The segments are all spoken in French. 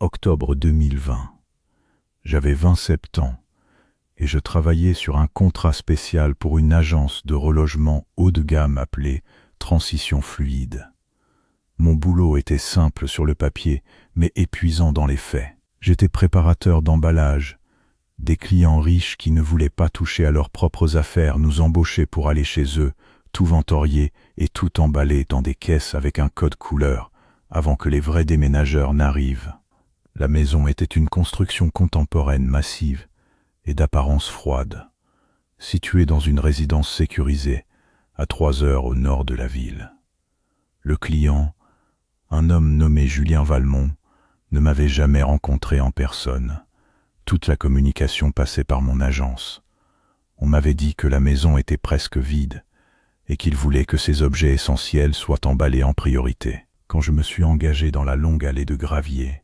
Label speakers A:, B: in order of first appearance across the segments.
A: Octobre 2020. J'avais 27 ans et je travaillais sur un contrat spécial pour une agence de relogement haut de gamme appelée Transition Fluide. Mon boulot était simple sur le papier, mais épuisant dans les faits. J'étais préparateur d'emballage. Des clients riches qui ne voulaient pas toucher à leurs propres affaires nous embauchaient pour aller chez eux, tout ventorier et tout emballé dans des caisses avec un code couleur, avant que les vrais déménageurs n'arrivent. La maison était une construction contemporaine massive et d'apparence froide, située dans une résidence sécurisée, à 3 heures au nord de la ville. Le client, un homme nommé Julien Valmont, ne m'avait jamais rencontré en personne. Toute la communication passait par mon agence. On m'avait dit que la maison était presque vide et qu'il voulait que ses objets essentiels soient emballés en priorité. Quand je me suis engagé dans la longue allée de gravier,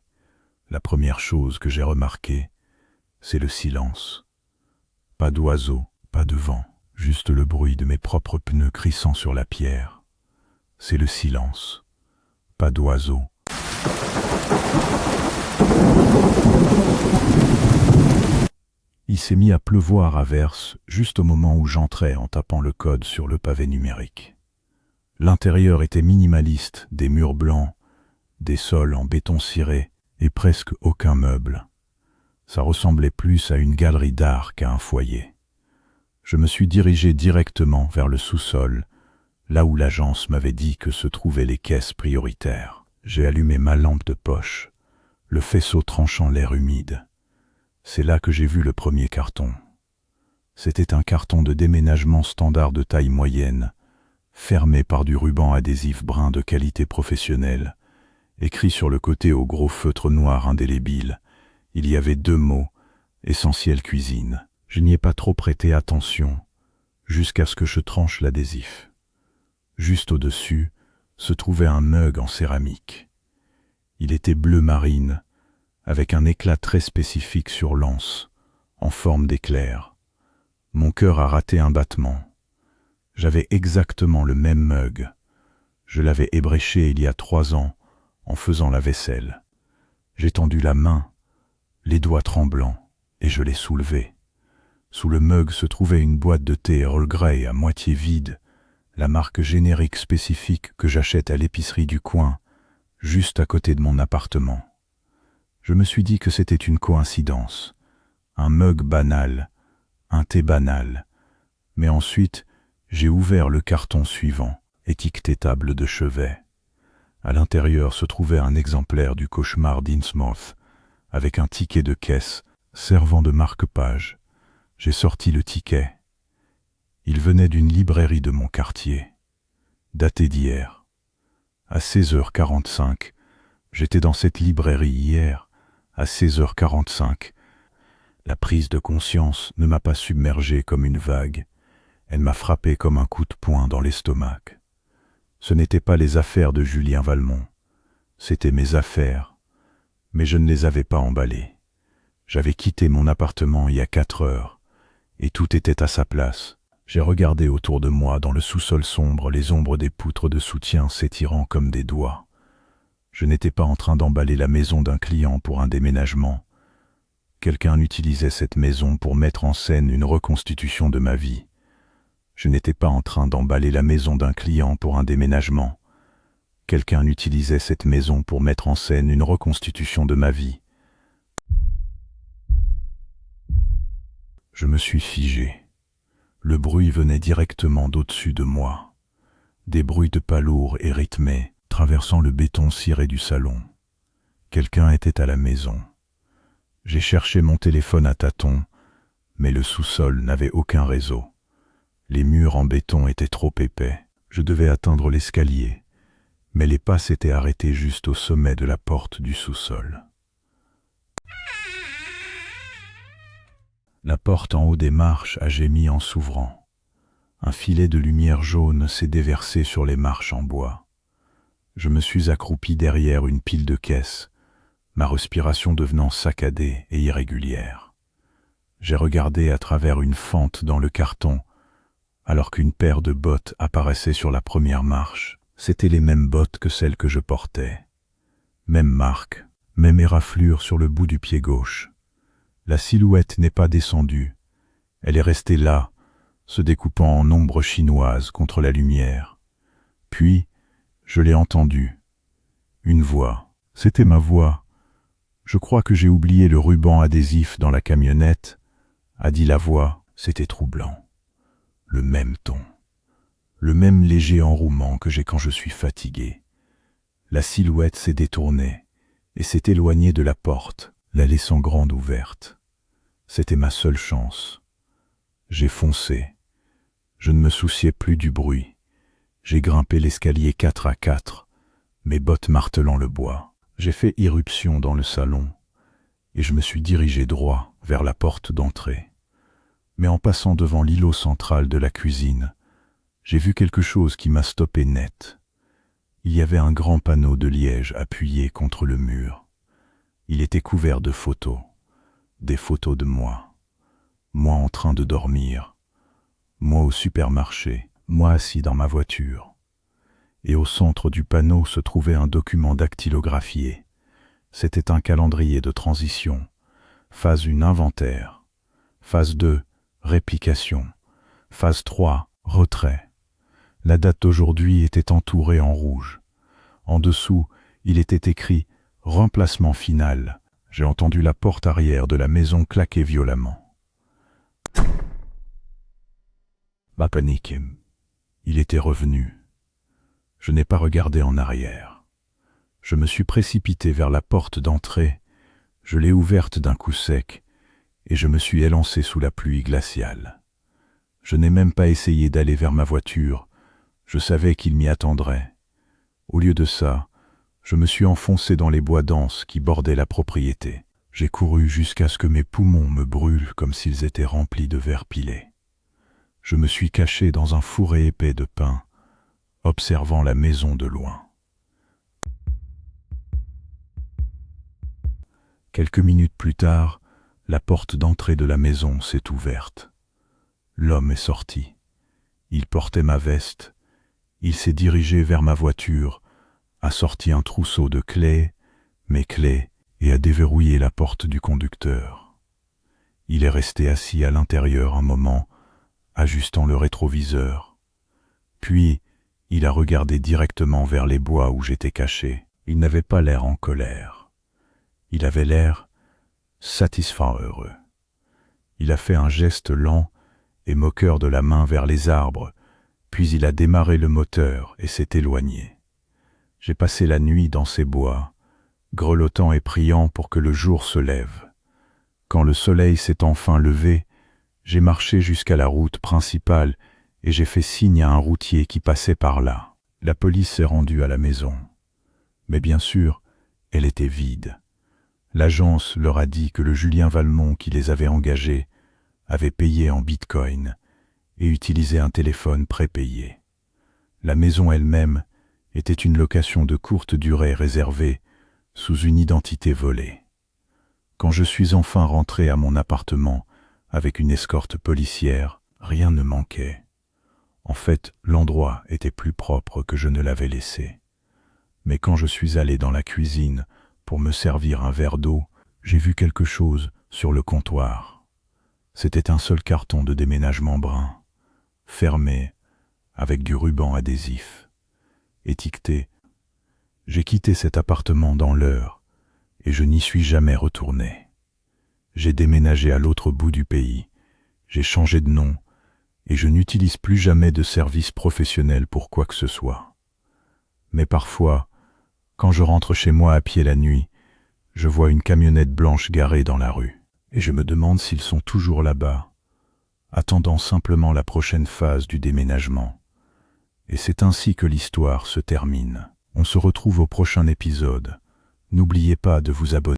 A: la première chose que j'ai remarquée, c'est le silence. Pas d'oiseaux, pas de vent, juste le bruit de mes propres pneus crissant sur la pierre. C'est le silence. Pas d'oiseaux. Il s'est mis à pleuvoir à verse juste au moment où j'entrais en tapant le code sur le pavé numérique. L'intérieur était minimaliste, des murs blancs, des sols en béton ciré et presque aucun meuble. Ça ressemblait plus à une galerie d'art qu'à un foyer. Je me suis dirigé directement vers le sous-sol, là où l'agence m'avait dit que se trouvaient les caisses prioritaires. J'ai allumé ma lampe de poche, le faisceau tranchant l'air humide. C'est là que j'ai vu le premier carton. C'était un carton de déménagement standard de taille moyenne, fermé par du ruban adhésif brun de qualité professionnelle. Écrit sur le côté au gros feutre noir indélébile, il y avait 2 mots, essentiel cuisine. Je n'y ai pas trop prêté attention, jusqu'à ce que je tranche l'adhésif. Juste au-dessus se trouvait un mug en céramique. Il était bleu marine, avec un éclat très spécifique sur l'anse, en forme d'éclair. Mon cœur a raté un battement. J'avais exactement le même mug. Je l'avais ébréché il y a 3 ans, en faisant la vaisselle. J'ai tendu la main, les doigts tremblants, et je l'ai soulevé. Sous le mug se trouvait une boîte de thé Earl Grey à moitié vide, la marque générique spécifique que j'achète à l'épicerie du coin, juste à côté de mon appartement. Je me suis dit que c'était une coïncidence, un mug banal, un thé banal, mais ensuite j'ai ouvert le carton suivant, étiqueté table de chevet. À l'intérieur se trouvait un exemplaire du cauchemar d'Innsmouth, avec un ticket de caisse servant de marque-page. J'ai sorti le ticket. Il venait d'une librairie de mon quartier, daté d'hier. À 16h45, j'étais dans cette librairie hier, à 16h45. La prise de conscience ne m'a pas submergé comme une vague, elle m'a frappé comme un coup de poing dans l'estomac. Ce n'étaient pas les affaires de Julien Valmont, c'étaient mes affaires, mais je ne les avais pas emballées. J'avais quitté mon appartement il y a 4 heures, et tout était à sa place. J'ai regardé autour de moi dans le sous-sol sombre, les ombres des poutres de soutien s'étirant comme des doigts. Je n'étais pas en train d'emballer la maison d'un client pour un déménagement. Quelqu'un utilisait cette maison pour mettre en scène une reconstitution de ma vie. Je n'étais pas en train d'emballer la maison d'un client pour un déménagement. Quelqu'un utilisait cette maison pour mettre en scène une reconstitution de ma vie. Je me suis figé. Le bruit venait directement d'au-dessus de moi. Des bruits de pas lourds et rythmés, traversant le béton ciré du salon. Quelqu'un était à la maison. J'ai cherché mon téléphone à tâtons, mais le sous-sol n'avait aucun réseau. Les murs en béton étaient trop épais. Je devais atteindre l'escalier, mais les pas s'étaient arrêtés juste au sommet de la porte du sous-sol. La porte en haut des marches a gémi en s'ouvrant. Un filet de lumière jaune s'est déversé sur les marches en bois. Je me suis accroupi derrière une pile de caisses, ma respiration devenant saccadée et irrégulière. J'ai regardé à travers une fente dans le carton, alors qu'une paire de bottes apparaissait sur la première marche. C'étaient les mêmes bottes que celles que je portais. Même marque, même éraflure sur le bout du pied gauche. La silhouette n'est pas descendue, elle est restée là, se découpant en ombre chinoise contre la lumière. Puis, je l'ai entendue. Une voix. C'était ma voix. Je crois que j'ai oublié le ruban adhésif dans la camionnette, a dit la voix. C'était troublant. Le même ton. Le même léger enrouement que j'ai quand je suis fatigué. La silhouette s'est détournée et s'est éloignée de la porte, la laissant grande ouverte. C'était ma seule chance. J'ai foncé. Je ne me souciais plus du bruit. J'ai grimpé l'escalier 4 à 4, mes bottes martelant le bois. J'ai fait irruption dans le salon et je me suis dirigé droit vers la porte d'entrée. Mais en passant devant l'îlot central de la cuisine, j'ai vu quelque chose qui m'a stoppé net. Il y avait un grand panneau de liège appuyé contre le mur. Il était couvert de photos, des photos de moi. Moi en train de dormir, moi au supermarché, moi assis dans ma voiture. Et au centre du panneau se trouvait un document dactylographié. C'était un calendrier de transition. Phase 1, inventaire. Phase 2, réplication. Phase 3, retrait. La date d'aujourd'hui était entourée en rouge. En dessous, il était écrit « Remplacement final ». J'ai entendu la porte arrière de la maison claquer violemment. Ma panique. Il était revenu. Je n'ai pas regardé en arrière. Je me suis précipité vers la porte d'entrée, je l'ai ouverte d'un coup sec, et je me suis élancé sous la pluie glaciale. Je n'ai même pas essayé d'aller vers ma voiture, je savais qu'il m'y attendrait. Au lieu de ça, je me suis enfoncé dans les bois denses qui bordaient la propriété. J'ai couru jusqu'à ce que mes poumons me brûlent comme s'ils étaient remplis de verre pilé. Je me suis caché dans un fourré épais de pin, observant la maison de loin. Quelques minutes plus tard, la porte d'entrée de la maison s'est ouverte. L'homme est sorti. Il portait ma veste. Il s'est dirigé vers ma voiture, a sorti un trousseau de clés, mes clés, et a déverrouillé la porte du conducteur. Il est resté assis à l'intérieur un moment, ajustant le rétroviseur. Puis, il a regardé directement vers les bois où j'étais caché. Il n'avait pas l'air en colère. Il avait l'air satisfait heureux. Il a fait un geste lent et moqueur de la main vers les arbres, puis il a démarré le moteur et s'est éloigné. J'ai passé la nuit dans ces bois, grelottant et priant pour que le jour se lève. Quand le soleil s'est enfin levé, j'ai marché jusqu'à la route principale et j'ai fait signe à un routier qui passait par là. La police s'est rendue à la maison. Mais bien sûr, elle était vide. L'agence leur a dit que le Julien Valmont qui les avait engagés avait payé en bitcoin et utilisé un téléphone prépayé. La maison elle-même était une location de courte durée réservée sous une identité volée. Quand je suis enfin rentré à mon appartement avec une escorte policière, rien ne manquait. En fait, l'endroit était plus propre que je ne l'avais laissé. Mais quand je suis allé dans la cuisine pour me servir un verre d'eau, j'ai vu quelque chose sur le comptoir. C'était un seul carton de déménagement brun, fermé, avec du ruban adhésif, étiqueté. J'ai quitté cet appartement dans l'heure et je n'y suis jamais retourné. J'ai déménagé à l'autre bout du pays, j'ai changé de nom et je n'utilise plus jamais de service professionnel pour quoi que ce soit. Mais parfois, quand je rentre chez moi à pied la nuit, je vois une camionnette blanche garée dans la rue et je me demande s'ils sont toujours là-bas, attendant simplement la prochaine phase du déménagement. Et c'est ainsi que l'histoire se termine. On se retrouve au prochain épisode. N'oubliez pas de vous abonner.